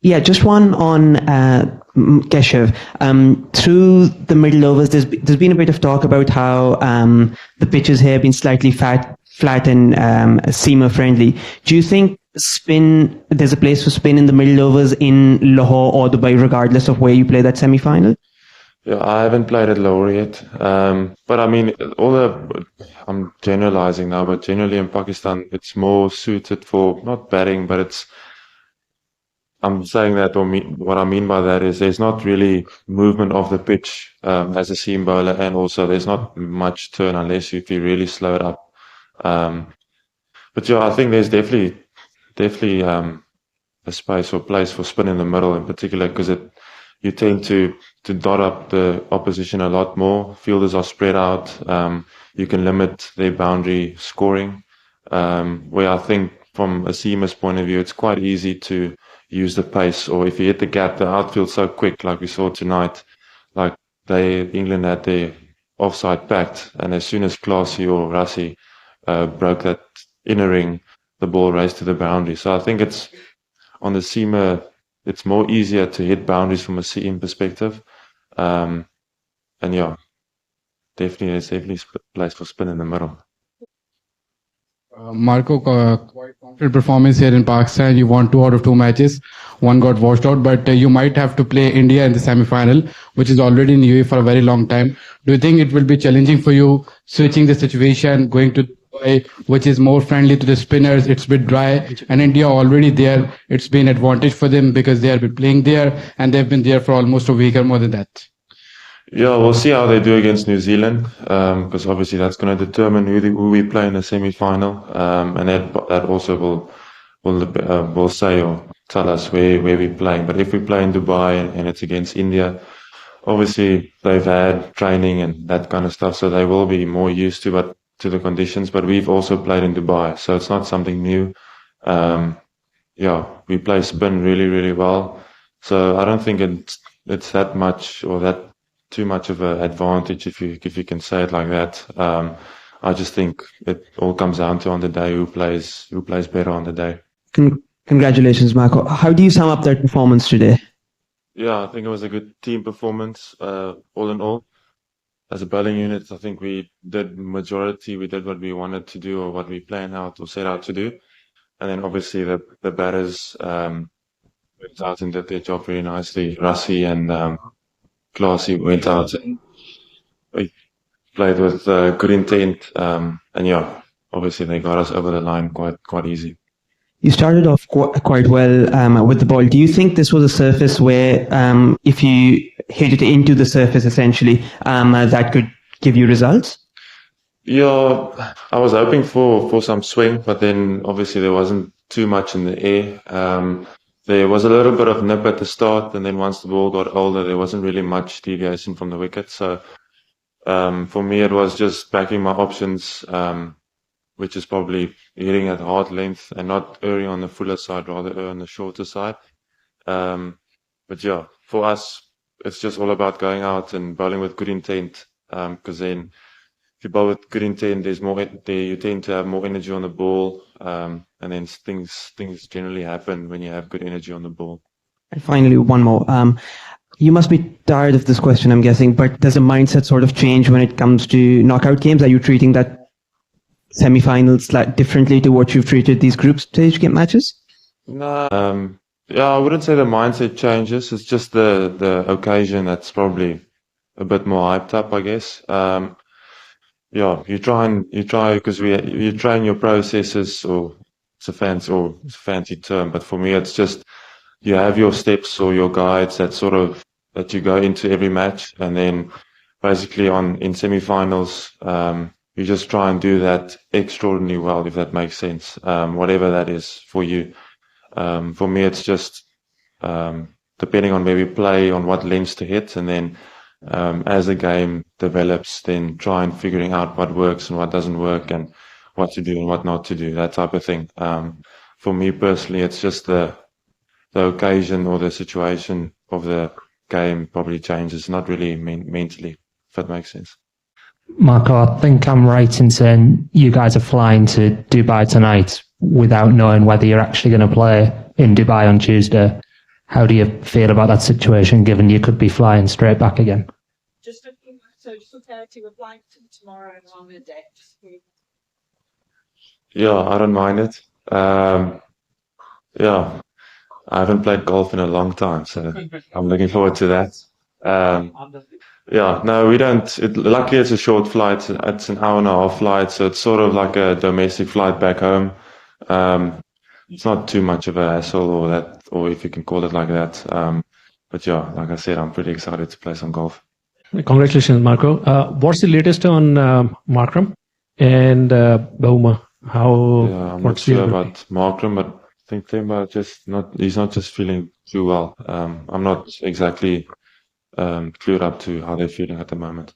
Yeah, just one on Keshav. Through the middle overs, there's been a bit of talk about how the pitches here have been slightly flat and seamer friendly. Do you think there's a place for spin in the middle overs in Lahore or Dubai, regardless of where you play that semi-final? Yeah, I haven't played at Lahore yet. But I mean, I'm generalizing now, but generally in Pakistan, it's more suited for not batting, but I'm saying that, what I mean by that is there's not really movement of the pitch as a seam bowler, and also there's not much turn unless if you really slow it up. Um, but yeah, I think there's definitely a space or place for spin in the middle in particular, because you tend to dot up the opposition a lot more. Fielders are spread out. You can limit their boundary scoring. Where I think from a seamer's point of view, it's quite easy to use the pace, or if you hit the gap, the outfield's so quick, like we saw tonight. Like England had their offside packed, and as soon as Classy or Rassi broke that inner ring, the ball raced to the boundary. So I think on the seamer, it's more easier to hit boundaries from a seam perspective. And yeah, there's definitely place for spin in the middle. Marco, quite confident performance here in Pakistan. You won 2 out of 2 matches. One got washed out, but you might have to play India in the semi-final, which is already in UAE for a very long time. Do you think it will be challenging for you switching the situation, going to Dubai, which is more friendly to the spinners? It's a bit dry, and India already there. It's been advantage for them because they have been playing there, and they've been there for almost a week or more than that. Yeah, we'll see how they do against New Zealand, because obviously that's going to determine who we play in the semi-final, and that also will say or tell us where we're playing. But if we play in Dubai and it's against India, obviously they've had training and that kind of stuff, so they will be more used to the conditions. But we've also played in Dubai, so it's not something new. Yeah, we play spin really, really well, so I don't think it's that much or that too much of an advantage, if you can say it like that. I just think it all comes down to on the day who plays better on the day. Congratulations, Marco. How do you sum up that performance today? Yeah, I think it was a good team performance, all in all. As a bowling unit, I think we did what we wanted to do or what we planned out or set out to do. And then obviously the batters went out and did their job very nicely. Rassi and Classy went out and we played with good intent, and yeah, obviously they got us over the line quite easy. You started off quite well with the ball. Do you think this was a surface where if you hit it into the surface essentially, that could give you results? Yeah, I was hoping for some swing, but then obviously there wasn't too much in the air. There was a little bit of nip at the start, and then once the ball got older, there wasn't really much deviation from the wicket. So for me, it was just backing my options, which is probably hitting at hard length and not erring on the fuller side, rather err on the shorter side. But yeah, for us, it's just all about going out and bowling with good intent, because then if you bowl with good intent, you tend to have more energy on the ball, and then things generally happen when you have good energy on the ball. And finally, one more. You must be tired of this question, I'm guessing, but does the mindset sort of change when it comes to knockout games? Are you treating that semi-finals differently to what you've treated these group stage game matches? No, yeah, I wouldn't say the mindset changes. It's just the occasion that's probably a bit more hyped up, I guess. Yeah, you try because you train your processes, or it's a fancy term, but for me it's just you have your steps or your guides that you go into every match, and then basically in semi-finals, you just try and do that extraordinarily well, if that makes sense. Whatever that is for you. For me, it's just depending on where we play, on what lengths to hit, and then as the game develops, then try and figuring out what works and what doesn't work, and what to do and what not to do, that type of thing. For me personally, it's just the occasion or the situation of the game probably changes, not really mentally, if that makes sense. Marco, I think I'm right in saying you guys are flying to Dubai tonight without knowing whether you're actually going to play in Dubai on Tuesday. How do you feel about that situation, given you could be flying straight back again? Just prepare to apply tomorrow and on midday. Yeah, I don't mind it. Yeah, I haven't played golf in a long time, so I'm looking forward to that. Um, yeah, no, we don't. Luckily, it's a short flight. It's an hour and a half flight, so it's sort of like a domestic flight back home. Um, it's not too much of a hassle, or that, or if you can call it like that. But yeah, like I said, I'm pretty excited to play some golf. Congratulations, Marco. What's the latest on Markram and Bauma? Yeah, I'm not What's the sure update? about Markram, but I think Themba he's not just feeling too well. I'm not exactly clued up to how they're feeling at the moment.